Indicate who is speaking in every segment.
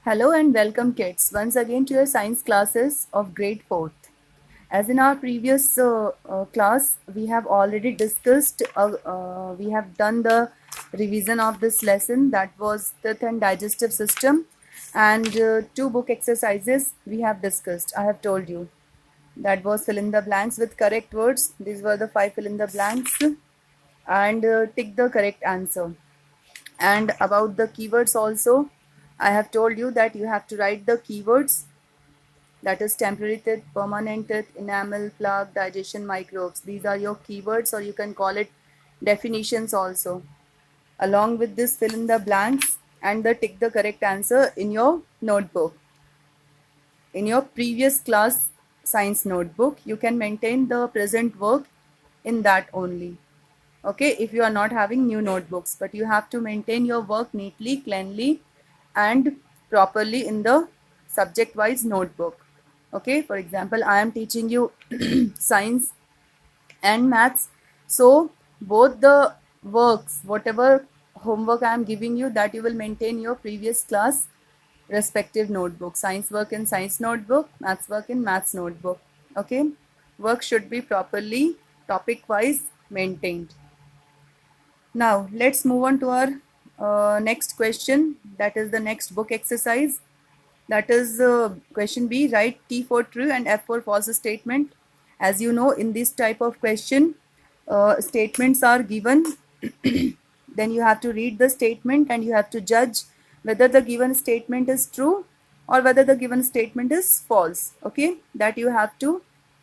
Speaker 1: Hello and welcome kids once again to your science classes of grade 4th. As in our previous class, we have already discussed, we have done the revision of this lesson, that was teeth and digestive system, and two book exercises we have discussed. I have told you that was fill in the blanks with correct words. These were the 5 fill in the blanks, and tick the correct answer. And about the keywords also, I have told you that you have to write the keywords, that is temporary teeth, permanent teeth, enamel, plaque, digestion, microbes. These are your keywords, or you can call it definitions also. Along with this, fill in the blanks and the tick the correct answer in your notebook. In your previous class science notebook, you can maintain the present work in that only. Okay, if you are not having new notebooks, but you have to maintain your work neatly, cleanly, and properly in the subject wise notebook. Okay, for example, I am teaching you science and maths, so both the works, whatever homework I am giving you, that you will maintain your previous class respective notebook. Science work in science notebook, maths work in maths notebook. Okay, work should be properly topic wise maintained. Now let's move on to our next question, that is the next book exercise. That is question B, write T for true and F for false statement. As you know, in this type of question, statements are given. Then you have to read the statement and you have to judge whether the given statement is true or whether the given statement is false. Okay, that you have to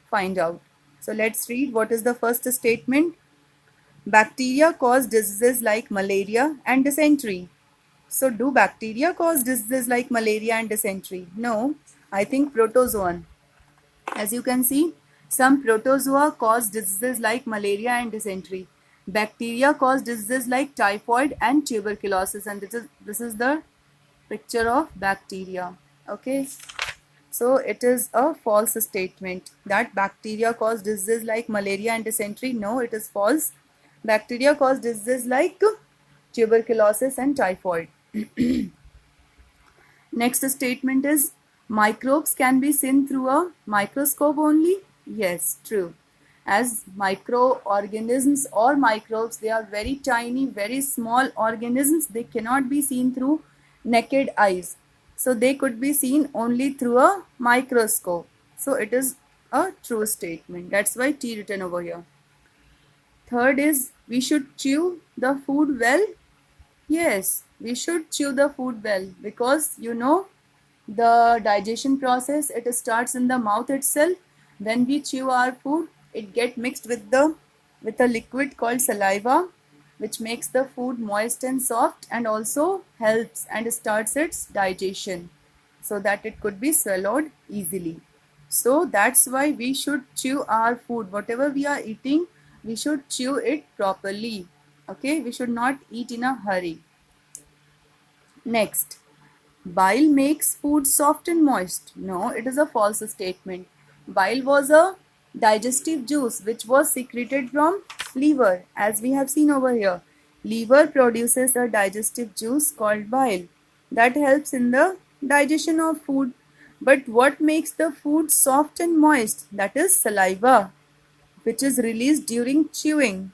Speaker 1: find out. So let's read what is the first statement. Bacteria cause diseases like malaria and dysentery. So, do bacteria cause diseases like malaria and dysentery? No, I think protozoan. As you can see, some protozoa cause diseases like malaria and dysentery. Bacteria cause diseases like typhoid and tuberculosis, and this is the picture of bacteria. Okay, so it is a false statement that bacteria cause diseases like malaria and dysentery. No, it is false. Bacteria cause diseases like tuberculosis and typhoid. Next statement is, microbes can be seen through a microscope only. Yes, true. As microorganisms or microbes, they are very tiny, very small organisms. They cannot be seen through naked eyes. So they could be seen only through a microscope. So it is a true statement. That's why T written over here. Third is, we should chew the food well. Yes, we should chew the food well, because you know the digestion process, it starts in the mouth itself. When we chew our food, it get mixed with a liquid called saliva, which makes the food moist and soft, and also helps and starts its digestion so that it could be swallowed easily. So that's why we should chew our food. Whatever we are eating, we should chew it properly. Okay, we should not eat in a hurry. Next, bile makes food soft and moist. No, it is a false statement. Bile was a digestive juice which was secreted from liver, as we have seen over here. Liver produces a digestive juice called bile that helps in the digestion of food. But what makes the food soft and moist? That is saliva, which is released during chewing.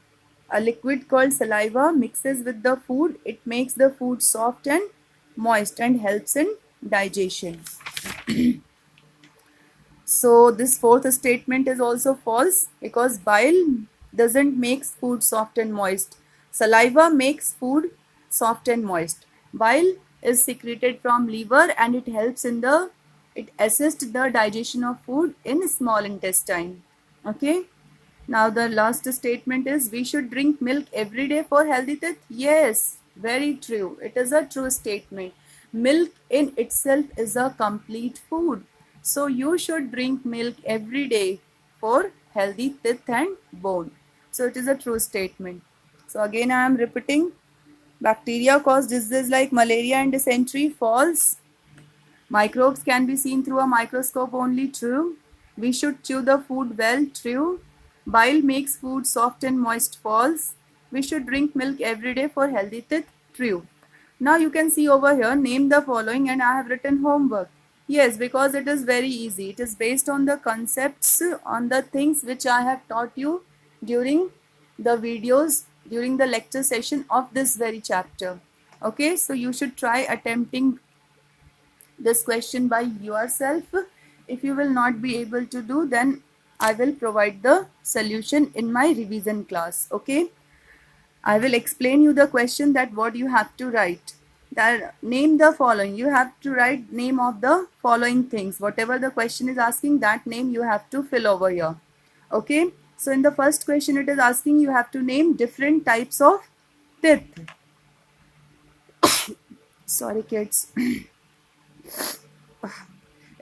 Speaker 1: A liquid called saliva mixes with the food. It makes the food soft and moist and helps in digestion. So this fourth statement is also false, because bile doesn't make food soft and moist. Saliva makes food soft and moist. Bile is secreted from liver and it assists the digestion of food in small intestine. Okay. Now the last statement is, we should drink milk every day for healthy teeth. Yes, very true. It is a true statement. Milk in itself is a complete food. So you should drink milk every day for healthy teeth and bone. So it is a true statement. So again I am repeating, bacteria cause diseases like malaria and dysentery. False. Microbes can be seen through a microscope only. True. We should chew the food well. True. Bile makes food soft and moist. False. We should drink milk every day for healthy teeth. True. Now you can see over here, name the following, and I have written homework. Yes, because it is very easy. It is based on the concepts, on the things which I have taught you during the videos, during the lecture session of this very chapter. Okay, so you should try attempting this question by yourself. If you will not be able to do, then I will provide the solution in my revision class. Okay, I will explain you the question, that what you have to write. That name the following. You have to write name of the following things. Whatever the question is asking, that name you have to fill over here. Okay, so in the first question it is asking you have to name different types of teeth. Sorry kids.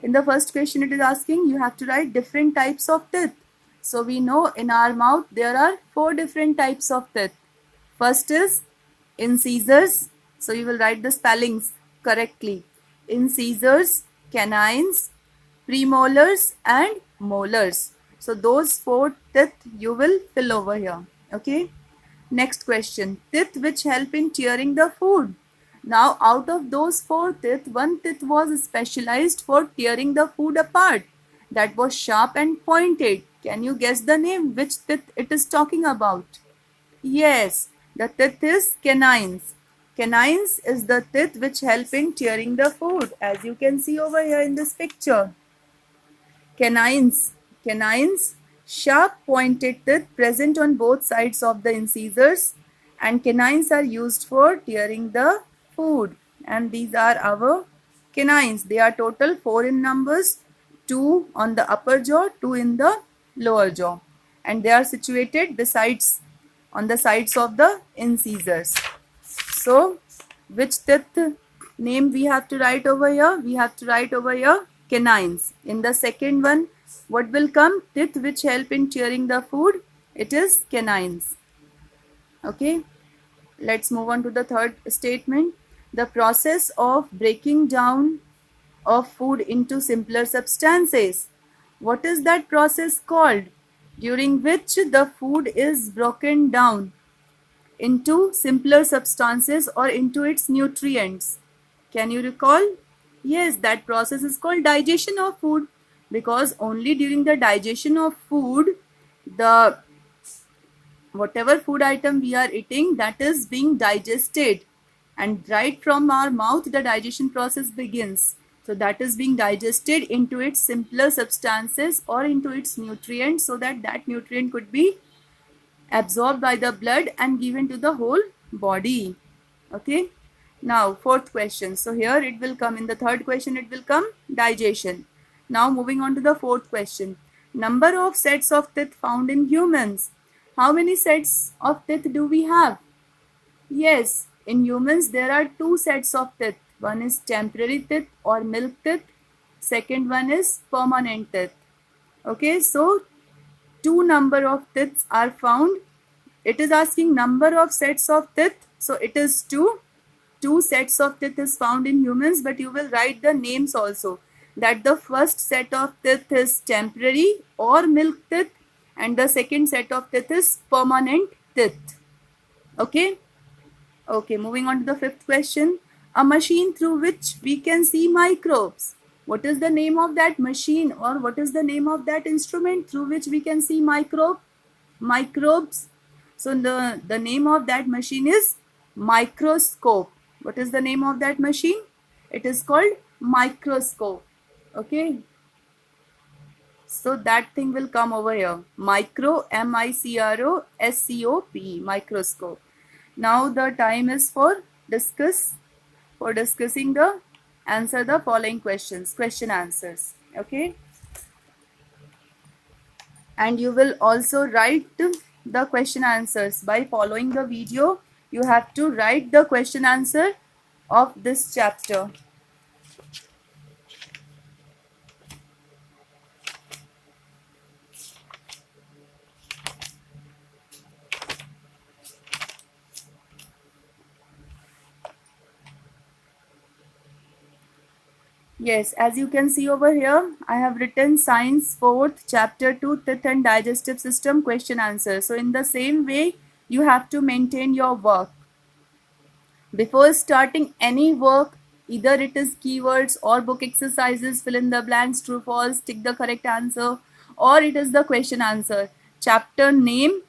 Speaker 1: In the first question it is asking you have to write different types of teeth. So we know in our mouth there are 4 different types of teeth. First is incisors. So you will write the spellings correctly. Incisors, canines, premolars and molars. So those 4 teeth you will fill over here. Okay. Next question. Teeth which help in tearing the food. Now out of those 4 teeth, one teeth was specialized for tearing the food apart. That was sharp and pointed. Can you guess the name? Which teeth it is talking about? Yes, the teeth is canines. Canines is the teeth which help in tearing the food, as you can see over here in this picture. Canines, sharp pointed teeth present on both sides of the incisors, and canines are used for tearing the food. And these are our canines. They are total 4 in numbers, 2 on the upper jaw, 2 in the lower jaw, and they are situated besides on the sides of the incisors. So which teeth name we have to write over here? We have to write over here canines. In the second one, what will come? Teeth which help in tearing the food. It is canines. Okay, let's move on to the third statement. The process of breaking down of food into simpler substances. What is that process called? During which the food is broken down into simpler substances or into its nutrients. Can you recall? Yes, that process is called digestion of food, because only during the digestion of food, the whatever food item we are eating, that is being digested, and right from our mouth the digestion process begins. So that is being digested into its simpler substances or into its nutrients, so that that nutrient could be absorbed by the blood and given to the whole body. Okay, now fourth question. So here it will come, in the third question it will come digestion. Now moving on to the fourth question. Number of sets of teeth found in humans. How many sets of teeth do we have? Yes, in humans there are 2 sets of teeth. One is temporary teeth or milk teeth. Second one is permanent teeth. Okay, so 2 number of teeth are found. It is asking number of sets of teeth. So it is 2. 2 sets of teeth is found in humans, but you will write the names also. That the first set of teeth is temporary or milk teeth, and the second set of teeth is permanent teeth. Okay. Okay, moving on to the fifth question. A machine through which we can see microbes. What is the name of that machine, or what is the name of that instrument through which we can see microbes? So the name of that machine is microscope. What is the name of that machine? It is called microscope. Okay. So that thing will come over here. Micro, M-I-C-R-O-S-C-O-P, microscope. Now the time is for discussing the answer the following questions, question answers. Okay. And you will also write the question answers by following the video. You have to write the question answer of this chapter. Yes, as you can see over here, I have written Science 4th Chapter 2 Teeth and Digestive System question answer. So in the same way, you have to maintain your work. Before starting any work, either it is keywords or book exercises, fill in the blanks, true, false, tick the correct answer, or it is the question answer. Chapter name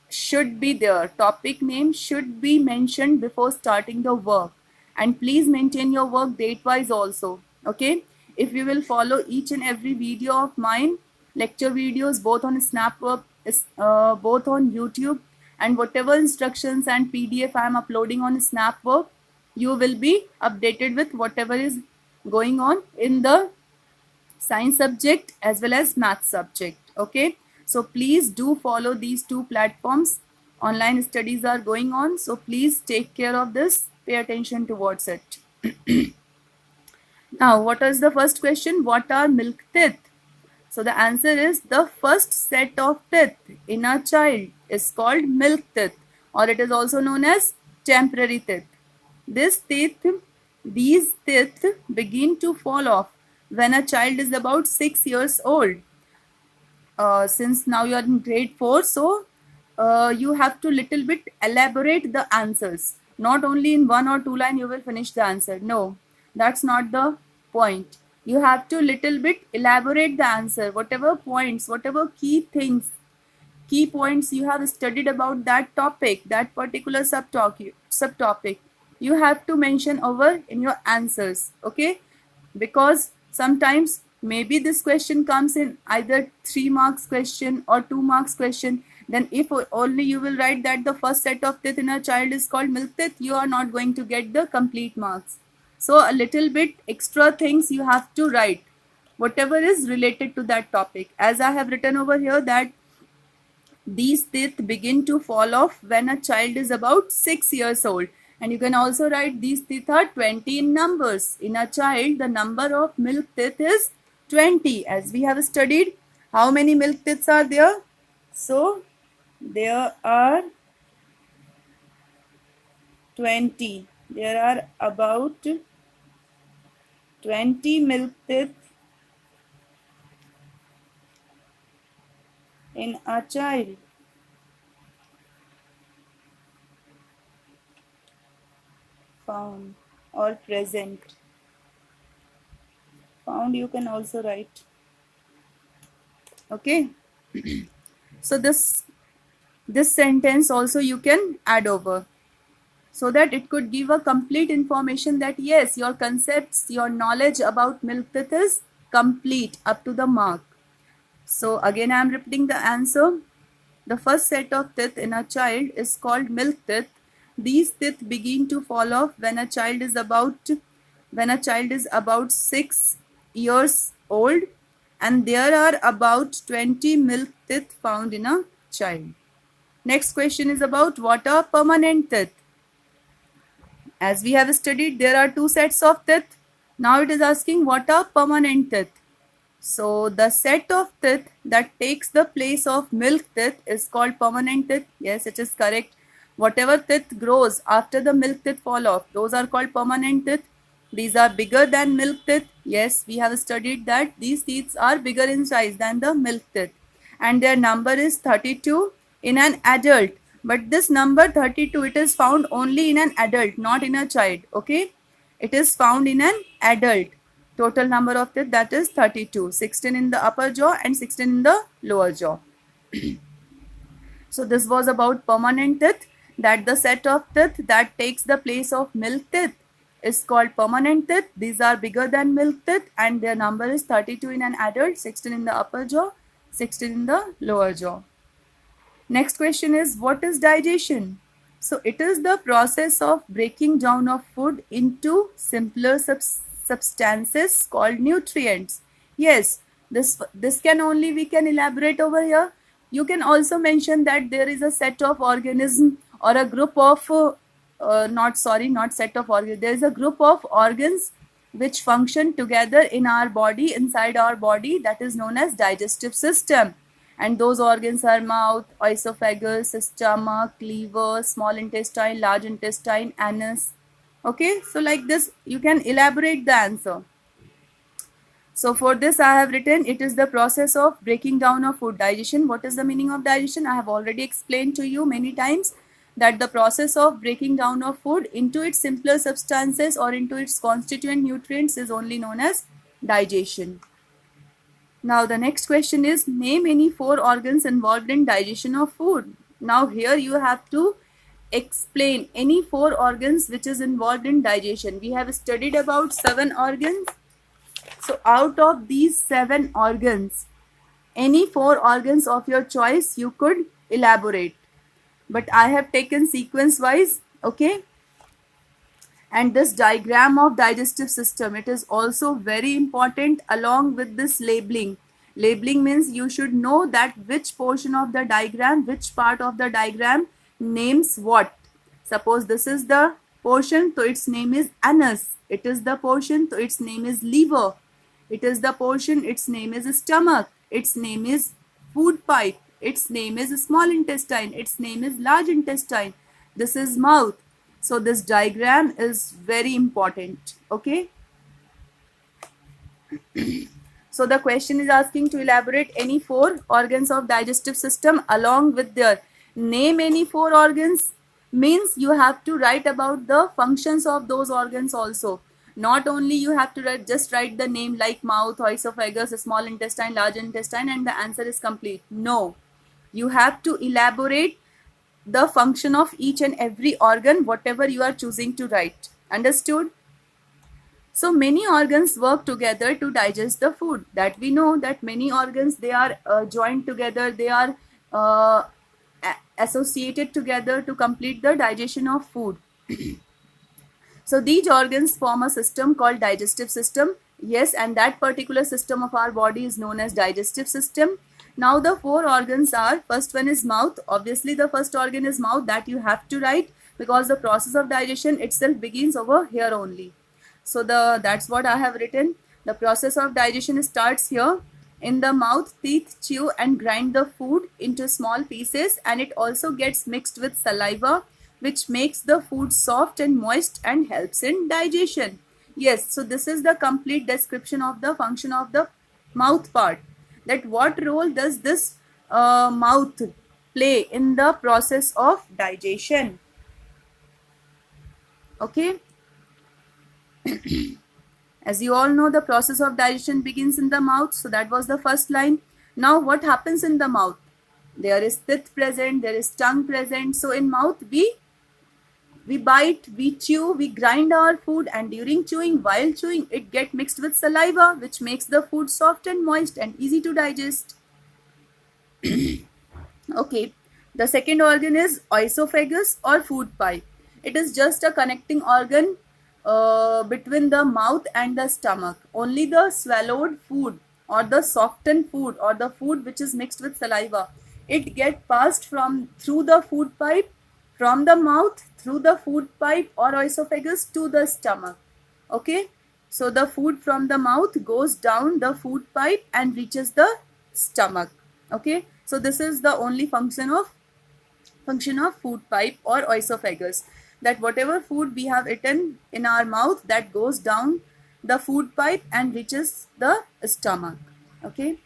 Speaker 1: should be there. Topic name should be mentioned before starting the work. And please maintain your work date wise also. Okay. If you will follow each and every video of mine, lecture videos, both on Snapwork, both on YouTube, and whatever instructions and PDF I am uploading on Snapwork, you will be updated with whatever is going on in the science subject as well as math subject. Okay, so please do follow these two platforms. Online studies are going on, so please take care of this, pay attention towards it. Now, what is the first question? What are milk teeth? So the answer is the first set of teeth in a child is called milk teeth, or it is also known as temporary teeth. These teeth begin to fall off when a child is about 6 years old. Since now you are in grade 4, so you have to little bit elaborate the answers. Not only in 1 or 2 line you will finish the answer. No, that's not the point. You have to little bit elaborate the answer. Whatever points, whatever key things, key points you have studied about that topic, that particular subtopic, you have to mention over in your answers. Okay, because sometimes maybe this question comes in either 3 marks question or 2 marks question. Then if only you will write that the first set of teeth in a child is called milk teeth, you are not going to get the complete marks. So a little bit extra things you have to write, whatever is related to that topic. As I have written over here that these teeth begin to fall off when a child is about 6 years old. And you can also write these teeth are 20 in numbers. In a child, the number of milk teeth is 20. As we have studied, how many milk teeth are there? So, there are 20. There are about 20 milk teeth in a child. Found or present. Found you can also write. Okay. So this sentence also you can add over, so that it could give a complete information that yes, your concepts, your knowledge about milk teeth is complete up to the mark. So again I am repeating the answer. The first set of teeth in a child is called milk teeth. These teeth begin to fall off when a child is about 6 years old, and there are about 20 milk teeth found in a child. Next question is about what are permanent teeth. As we have studied, there are 2 sets of teeth. Now it is asking what are permanent teeth. So the set of teeth that takes the place of milk teeth is called permanent teeth. Yes, it is correct. Whatever teeth grows after the milk teeth fall off, those are called permanent teeth. These are bigger than milk teeth. Yes, we have studied that these teeth are bigger in size than the milk teeth. And their number is 32 in an adult. But this number 32, it is found only in an adult, not in a child. Okay, it is found in an adult. Total number of teeth, that is 32. 16 in the upper jaw and 16 in the lower jaw. So this was about permanent teeth, that the set of teeth that takes the place of milk teeth is called permanent teeth. These are bigger than milk teeth and their number is 32 in an adult, 16 in the upper jaw, 16 in the lower jaw. Next question is, what is digestion? So it is the process of breaking down of food into simpler substances called nutrients. Yes, this can only we can elaborate over here. You can also mention that there is a set of organism or a group of not set of organs. There is a group of organs which function together in our body, inside our body, that is known as digestive system. And those organs are mouth, esophagus, stomach, liver, small intestine, large intestine, anus. Okay, so like this you can elaborate the answer. So for this I have written, it is the process of breaking down of food. Digestion. What is the meaning of digestion? I have already explained to you many times. that the process of breaking down of food into its simpler substances or into its constituent nutrients is only known as digestion. Now the next question is, name any four organs involved in digestion of food. Now here you have to explain any four organs which is involved in digestion. We have studied about 7 organs. So out of these 7 organs, any 4 organs of your choice you could elaborate. But I have taken sequence wise, okay? And this diagram of digestive system, it is also very important along with this labeling. Labeling means you should know that which portion of the diagram, which part of the diagram names what. Suppose this is the portion, so its name is anus. It is the portion, so its name is liver. It is the portion, its name is stomach. Its name is food pipe. Its name is small intestine. Its name is large intestine. This is mouth. So this diagram is very important. Okay. So the question is asking to elaborate any 4 organs of digestive system along with their name. Any 4 organs means you have to write about the functions of those organs also. Not only you have to just write the name like mouth, esophagus, small intestine, large intestine, and the answer is complete. No, you have to elaborate the function of each and every organ, whatever you are choosing to write. Understood? So many organs work together to digest the food. That we know that many organs, they are joined together, they are associated together to complete the digestion of food. So these organs form a system called digestive system. Yes, and that particular system of our body is known as digestive system. Now the 4 organs are, first one is mouth. Obviously the first organ is mouth, that you have to write because the process of digestion itself begins over here only. So that's what I have written. The process of digestion starts here. In the mouth, teeth chew and grind the food into small pieces, and it also gets mixed with saliva, which makes the food soft and moist and helps in digestion. Yes, so this is the complete description of the function of the mouth part. That what role does this mouth play in the process of digestion? Okay. As you all know, the process of digestion begins in the mouth. So that was the first line. Now what happens in the mouth? There is teeth present, there is tongue present. So in mouth we bite, we chew, we grind our food, and during chewing, while chewing, it gets mixed with saliva, which makes the food soft and moist and easy to digest. Okay, the second organ is esophagus or food pipe. It is just a connecting organ between the mouth and the stomach. Only the swallowed food or the softened food or the food which is mixed with saliva, it gets passed through the food pipe, from the mouth through the food pipe or esophagus to the stomach. Okay, so the food from the mouth goes down the food pipe and reaches the stomach. Okay, so this is the only function of food pipe or esophagus, that whatever food we have eaten in our mouth, that goes down the food pipe and reaches the stomach. Okay,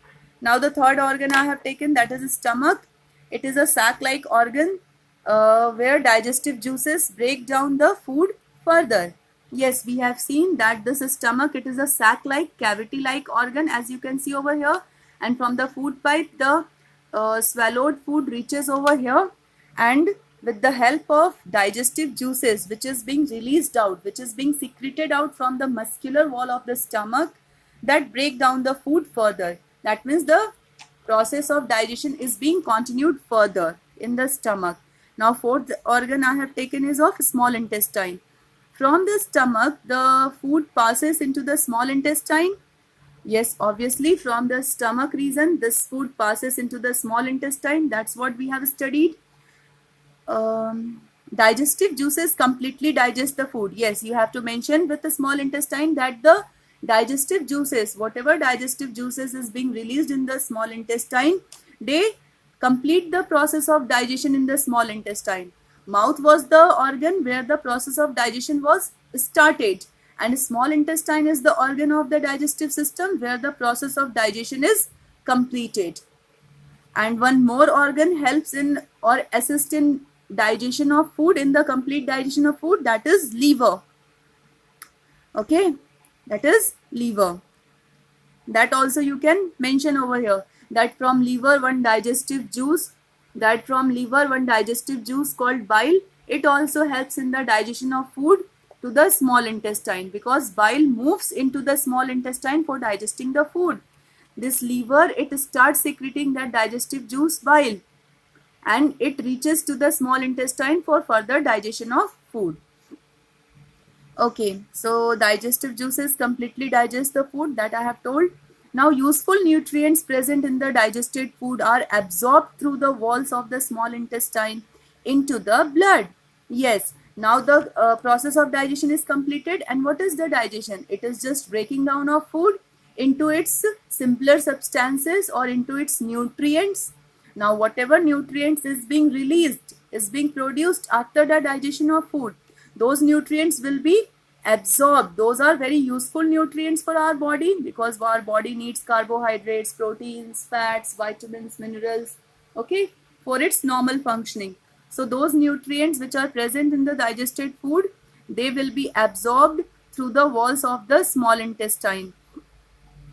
Speaker 1: now the third organ I have taken, that is stomach. It is a sac-like organ where digestive juices break down the food further. Yes, we have seen that this stomach, it is a sac-like, cavity-like organ, as you can see over here, and from the food pipe the swallowed food reaches over here, and with the help of digestive juices which is being released out, which is being secreted out from the muscular wall of the stomach, that break down the food further. That means the process of digestion is being continued further in the stomach. Now fourth organ I have taken is of small intestine. From the stomach, the food passes into the small intestine. Yes, obviously from the stomach region, this food passes into the small intestine. That's what we have studied. Digestive juices completely digest the food. Yes, you have to mention with the small intestine that the digestive juices, whatever digestive juices is being released in the small intestine, they complete the process of digestion in the small intestine. Mouth was the organ where the process of digestion was started, and small intestine is the organ of the digestive system where the process of digestion is completed. And one more organ helps in or assists in digestion of food, in the complete digestion of food, that is liver. Okay, that is liver. That also you can mention over here, that from liver one digestive juice, called bile, it also helps in the digestion of food to the small intestine, because bile moves into the small intestine for digesting the food. This liver, it starts secreting that digestive juice bile, and it reaches to the small intestine for further digestion of food. Okay, so digestive juices completely digest the food that I have told. Now, useful nutrients present in the digested food are absorbed through the walls of the small intestine into the blood. Yes, now the process of digestion is completed. And what is the digestion? It is just breaking down of food into its simpler substances or into its nutrients. Now, whatever nutrients is being released, is being produced after the digestion of food, those nutrients will be absorbed. Those are very useful nutrients for our body, because our body needs carbohydrates, proteins, fats, vitamins, minerals, okay, for its normal functioning. So those nutrients which are present in the digested food, they will be absorbed through the walls of the small intestine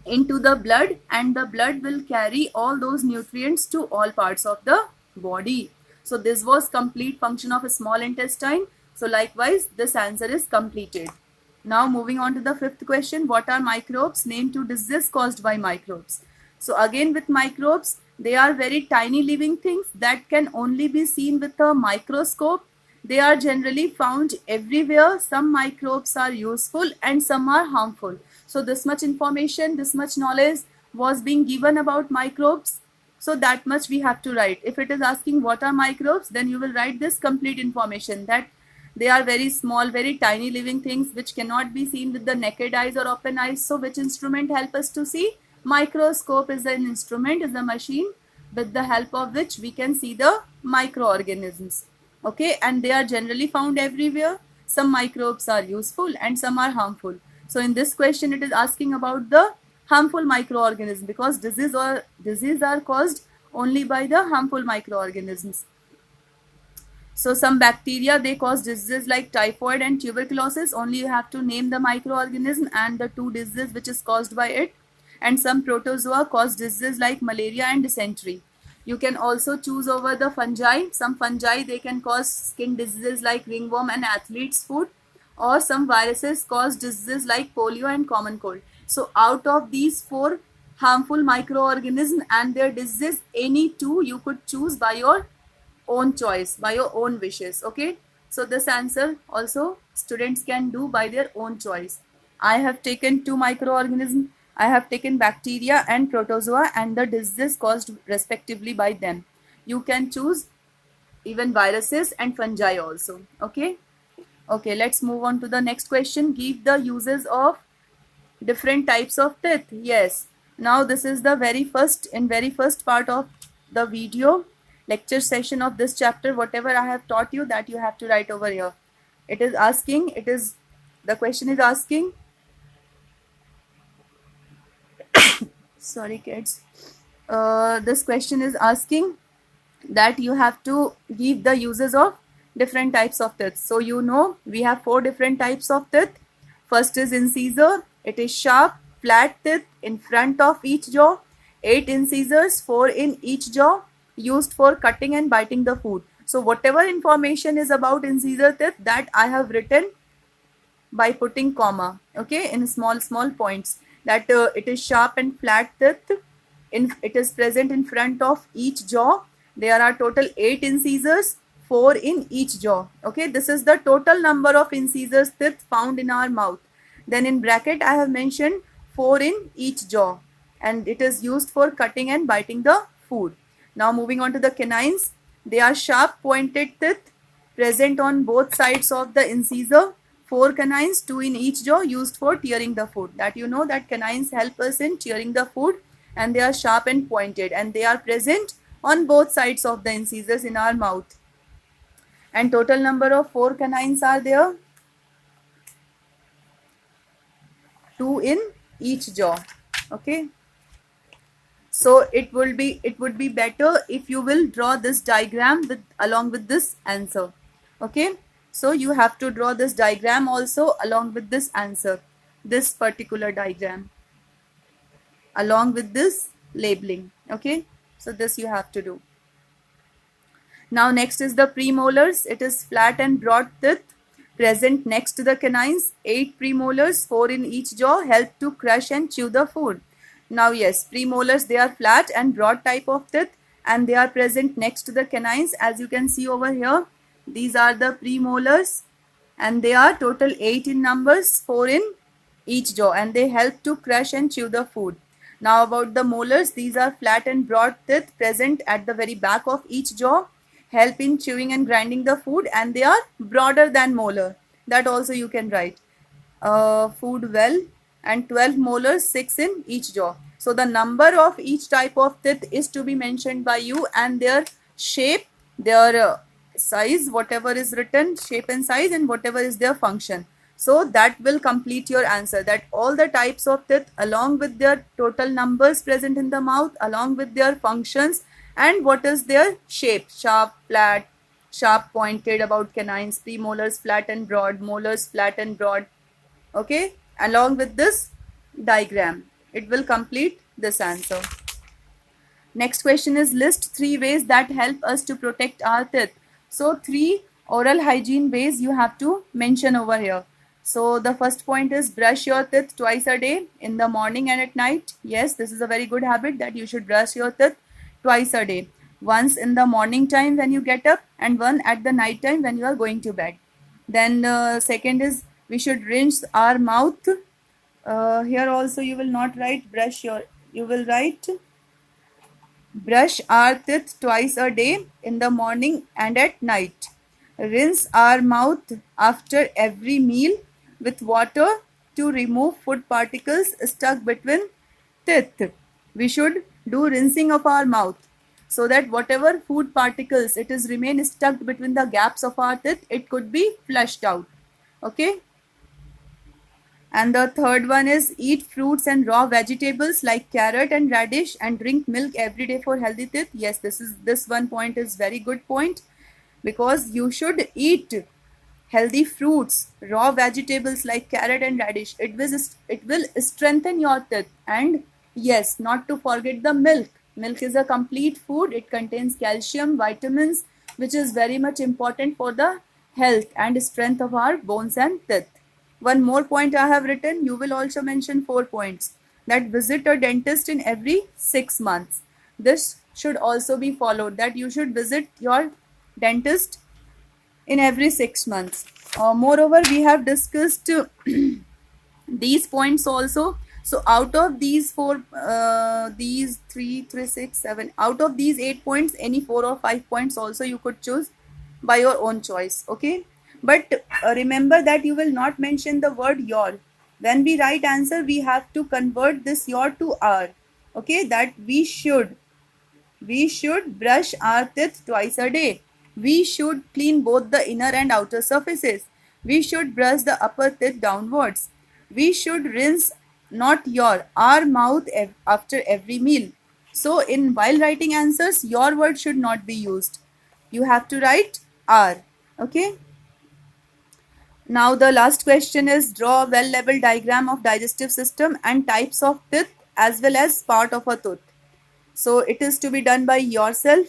Speaker 1: into the blood, and the blood will carry all those nutrients to all parts of the body. So this was complete function of a small intestine. So likewise, this answer is completed. Now moving on to the fifth question, what are microbes? Name two diseases caused by microbes. So again, with microbes, they are very tiny living things that can only be seen with a microscope. They are generally found everywhere. Some microbes are useful and some are harmful. So this much information, this much knowledge was being given about microbes. So that much we have to write. If it is asking what are microbes, then you will write this complete information, that they are very small, very tiny living things which cannot be seen with the naked eyes or open eyes. So which instrument help us to see? Microscope is an instrument, is a machine with the help of which we can see the microorganisms. Okay, and they are generally found everywhere. Some microbes are useful and some are harmful. So in this question, it is asking about the harmful microorganisms, because disease are caused only by the harmful microorganisms. So some bacteria, they cause diseases like typhoid and tuberculosis. Only you have to name the microorganism and the two diseases which is caused by it. And some protozoa cause diseases like malaria and dysentery. You can also choose over the fungi. Some fungi, they can cause skin diseases like ringworm and athlete's foot. Or some viruses cause diseases like polio and common cold. So out of these four harmful microorganisms and their diseases, any two you could choose by your own choice, by your own wishes. Okay, so this answer also students can do by their own choice. I have taken two microorganisms. I have taken bacteria and protozoa and the diseases caused respectively by them. You can choose even viruses and fungi also. Okay, let's move on to the next question. Give the uses of different types of teeth. Yes, now this is the very first part of the video lecture session of this chapter. Whatever I have taught you, that you have to write over here. The question is asking, sorry kids, this question is asking that you have to give the uses of different types of teeth. So you know we have four different types of teeth. First is incisor. It is sharp, flat teeth in front of each jaw. 8 incisors, 4 in each jaw, used for cutting and biting the food. So whatever information is about incisor teeth, that I have written by putting comma, okay, in small points, that it is sharp and flat teeth. It is present in front of each jaw. There are total 8 incisors, 4 in each jaw. Okay, this is the total number of incisors teeth found in our mouth. Then in bracket I have mentioned 4 in each jaw, and it is used for cutting and biting the food. Now moving on to the canines. They are sharp pointed teeth present on both sides of the incisor. 4 canines, 2 in each jaw, used for tearing the food. That you know that canines help us in tearing the food, and they are sharp and pointed, and they are present on both sides of the incisors in our mouth. And total number of 4 canines are there, 2 in each jaw. Okay, So it would be better if you will draw this diagram with along with this answer. Okay, so you have to draw this diagram also along with this answer, this particular diagram, along with this labeling. Okay, so this you have to do. Now next is the premolars. It is flat and broad teeth present next to the canines. 8 premolars, 4 in each jaw, help to crush and chew the food. Now yes, premolars, they are flat and broad type of teeth and they are present next to the canines. As you can see over here, these are the premolars and they are total 8 in numbers, 4 in each jaw, and they help to crush and chew the food. Now about the molars, these are flat and broad teeth present at the very back of each jaw, help in chewing and grinding the food, and they are broader than molar. That also you can write. Food well, and 12 molars, 6 in each jaw. So the number of each type of teeth is to be mentioned by you, and their shape, their size, whatever is written, shape and size, and whatever is their function. So that will complete your answer, that all the types of teeth along with their total numbers present in the mouth, along with their functions, and what is their shape, sharp, flat, sharp, pointed, about canines, premolars flat and broad, molars flat and broad. Okay, along with this diagram, it will complete this answer. Next question is, list 3 ways that help us to protect our teeth. So 3 oral hygiene ways you have to mention over here. So the first point is, brush your teeth twice a day, in the morning and at night. Yes, this is a very good habit, that you should brush your teeth twice a day. Once in the morning time when you get up, and one at the night time when you are going to bed. Then second is, we should rinse our mouth. Here also you will not write brush your, you will write brush our teeth twice a day, in the morning and at night. Rinse our mouth after every meal with water to remove food particles stuck between teeth. We should do rinsing of our mouth, so that whatever food particles it is remain stuck between the gaps of our teeth, it could be flushed out. Okay. And the third one is, eat fruits and raw vegetables like carrot and radish, and drink milk every day for healthy teeth. Yes, this one point is very good point, because you should eat healthy fruits, raw vegetables like carrot and radish. It will strengthen your teeth. And yes, not to forget the milk. Milk is a complete food. It contains calcium, vitamins, which is very much important for the health and strength of our bones and teeth. One more point I have written, you will also mention 4 points, that visit a dentist in every 6 months. This should also be followed, that you should visit your dentist in every 6 months. Moreover, we have discussed these points also. So out of these 4, these 3, 6, 7, out of these 8 points, any 4 or 5 points also you could choose by your own choice. Okay. But remember that you will not mention the word your. When we write answer, we have to convert this your to our. Okay, that we should brush our teeth twice a day. We should clean both the inner and outer surfaces. We should brush the upper teeth downwards. We should rinse, not your, our mouth after every meal. So while writing answers, your word should not be used. You have to write our. Okay. Now the last question is, draw a well-leveled diagram of digestive system and types of teeth as well as part of a tooth. So it is to be done by yourself.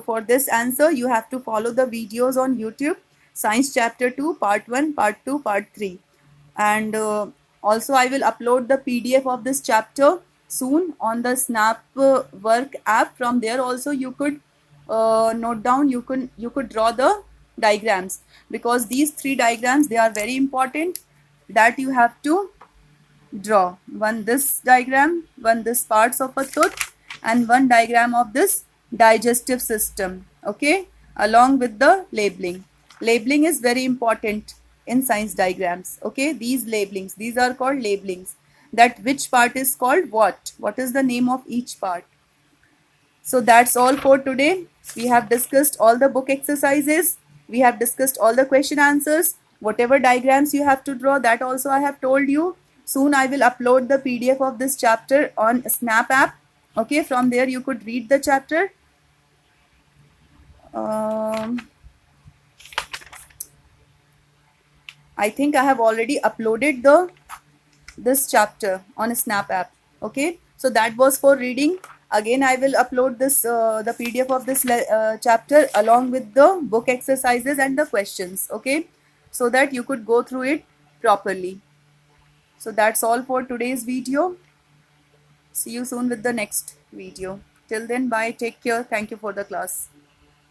Speaker 1: For this answer, you have to follow the videos on YouTube, Science Chapter 2, Part 1, Part 2, Part 3. And also I will upload the PDF of this chapter soon on the Snap Work app. From there also you could note down, you could draw the diagrams, because these 3 diagrams, they are very important, that you have to draw. One this diagram, one this parts of a tooth, and one diagram of this digestive system. Okay, along with the labeling. Labeling is very important in science diagrams. Okay, these labelings, these are called labelings, that which part is called what is the name of each part. So that's all for today. We have discussed all the book exercises. We have discussed all the question answers. Whatever diagrams you have to draw, that also I have told you. Soon I will upload the PDF of this chapter on Snap app. Okay, from there you could read the chapter. um, I think I have already uploaded the this chapter on Snap app. Okay, so that was for reading. Again, I will upload this the PDF of this chapter along with the book exercises and the questions. Okay, so that you could go through it properly. So that's all for today's video. See you soon with the next video. Till then, bye. Take care. Thank you for the class.